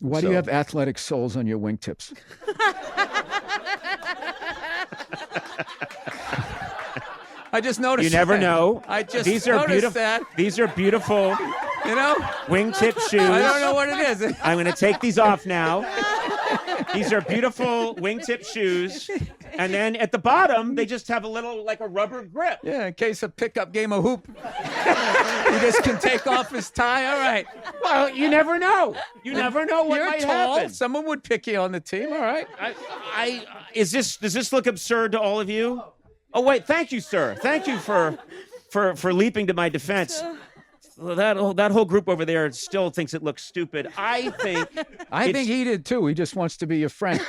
Why do you have athletic soles on your wingtips? I just noticed. You never know. I just These are noticed beautiful. that. These are beautiful. You know, wingtip shoes. I don't know what it is. I'm going to take these off now. These are beautiful wingtip shoes. And then at the bottom, they just have a little, like a rubber grip. Yeah, in case a pickup game of hoop. He just can take off his tie. All right. Well, you never know. You never know what You're might tall. happen. Someone would pick you on the team. All right. Does this look absurd to all of you? Oh, wait. Thank you, sir. Thank you for leaping to my defense. Well, that whole group over there still thinks it looks stupid. I think he did too. He just wants to be your friend.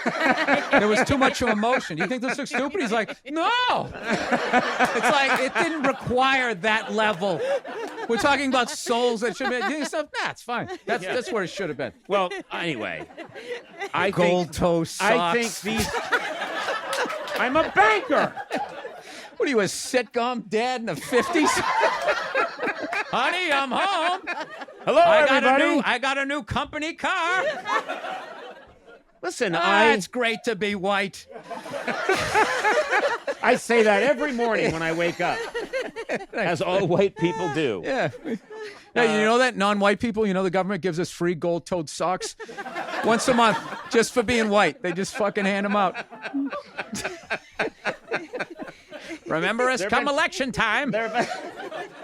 There was too much emotion. Do you think this looks stupid? He's like, no. It's like it didn't require that level. We're talking about souls that should be doing stuff. Nah, it's fine. That's where it should have been. Well, anyway, Gold toe socks. I think these. I'm a banker. What are you, a sitcom dad in the 50s? Honey, I'm home. Hello, everybody. I got a new company car. Listen, it's great to be white. I say that every morning when I wake up, as all white people do. Yeah. Hey, you know that non-white people, the government gives us free gold-toed socks once a month just for being white. They just fucking hand them out. Remember us come election time. There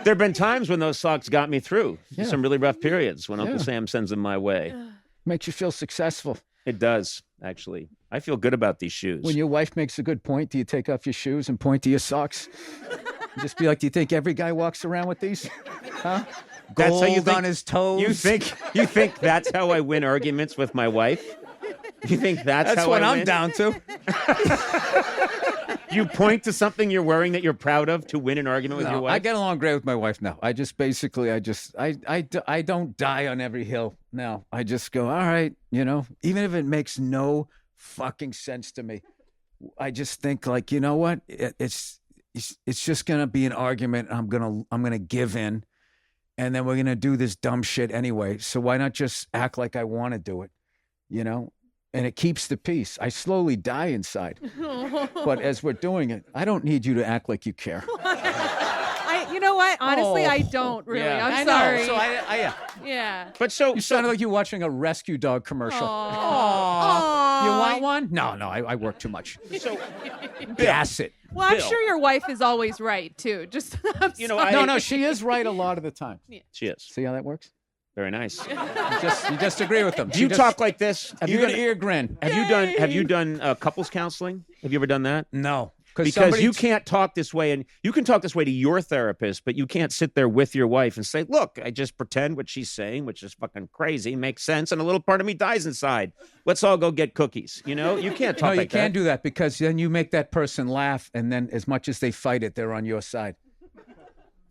have been times when those socks got me through some really rough periods when Uncle Sam sends them my way. Makes you feel successful. It does, actually. I feel good about these shoes. When your wife makes a good point, do you take off your shoes and point to your socks? Just be like, do you think every guy walks around with these? Huh? That's Gold how you think, on his toes. You think that's how I win arguments with my wife? You think that's how what I I'm win? down to. You point to something you're wearing that you're proud of to win an argument with your wife? I get along great with my wife now. I just basically, I don't die on every hill now. I just go, all right, even if it makes no fucking sense to me. I just think like, you know what? It's just going to be an argument. I'm going to give in, and then we're going to do this dumb shit anyway. So why not just act like I want to do it, And it keeps the peace. I slowly die inside. But as we're doing it, I don't need you to act like you care. You know what? Honestly, I don't really. Yeah. I'm sorry. So I yeah. But you sounded like you're watching a rescue dog commercial. Aww. You want one? No, I work too much. So, gas it. Well, I'm Bill. sure your wife is always right too. Just No, she is right a lot of the time. She is. See how that works? Very nice. You just agree with them. Do you talk like this? Have you done ear grin? Have you done couples counseling? Have you ever done that? No. Because you can't talk this way, and you can talk this way to your therapist, but you can't sit there with your wife and say, look, I just pretend what she's saying, which is fucking crazy, makes sense, and a little part of me dies inside. Let's all go get cookies. You can't talk like that. No, you can't do that, because then you make that person laugh, and then as much as they fight it, they're on your side.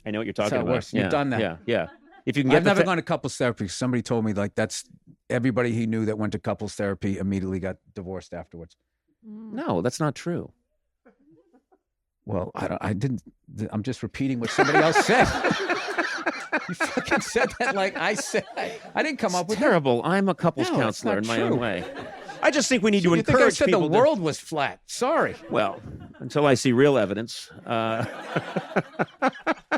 I know what you're talking about. Works. You've done that. Yeah. If you can get I've never gone to couples therapy. Somebody told me like that's everybody he knew that went to couples therapy immediately got divorced afterwards. No, that's not true. Well, I didn't. I'm just repeating what somebody else said. You fucking said that like I said. I didn't come up with terrible. I'm a couples No, counselor in it's my not own true. way. I just think we need to You think I encourage said people. the world was flat? Sorry. Well, until I see real evidence.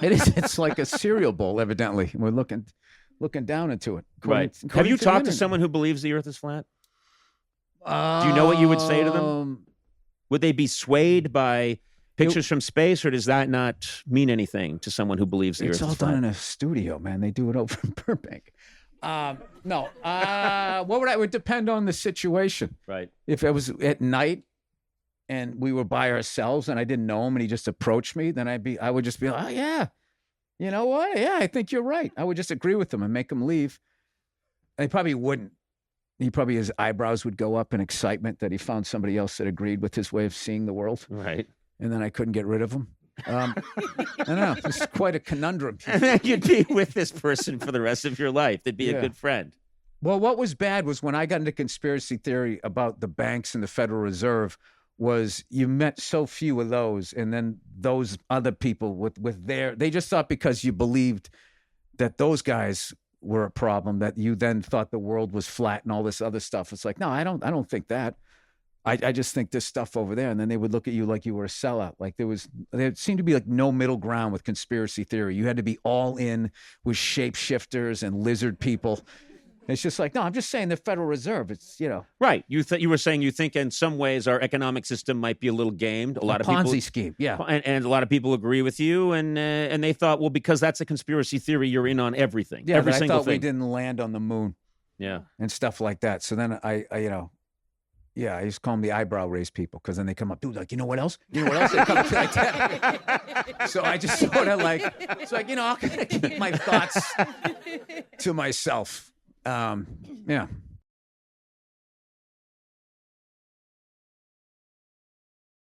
It is. It's like a cereal bowl. Evidently, we're looking down into it. Right. Have you talked to someone who believes the Earth is flat? Do you know what you would say to them? Would they be swayed by pictures from space, or does that not mean anything to someone who believes the Earth is flat? It's all done in a studio, man. They do it over in Burbank. No. It would depend on the situation. Right. If it was at night and we were by ourselves and I didn't know him and he just approached me, then I would just be like, oh yeah, you know what? Yeah, I think you're right. I would just agree with him and make him leave. And he probably wouldn't. His eyebrows would go up in excitement that he found somebody else that agreed with his way of seeing the world. Right. And then I couldn't get rid of him. I don't know. This is quite a conundrum. And then you'd be with this person for the rest of your life. They'd be a good friend. Well, what was bad was when I got into conspiracy theory about the banks and the Federal Reserve was you met so few of those. And then those other people with they just thought because you believed that those guys were a problem, that you then thought the world was flat and all this other stuff. It's like, no, I don't think that. I just think this stuff over there. And then they would look at you like you were a sellout. Like there seemed to be like no middle ground with conspiracy theory. You had to be all in with shapeshifters and lizard people. It's just like, no, I'm just saying the Federal Reserve. It's, Right. You were saying you think in some ways our economic system might be a little gamed. A lot of Ponzi people, scheme. Yeah. And a lot of people agree with you. And they thought, well, because that's a conspiracy theory, you're in on everything. Yeah, every but I single thought thing. we didn't land on the moon. Yeah. And stuff like that. So then I I used to call them the eyebrow raise people, because then they come up, dude, like, you know what else? You know what else? They come up to like that. So I just sort of like, it's like, I'll kind of keep my thoughts to myself. Yeah.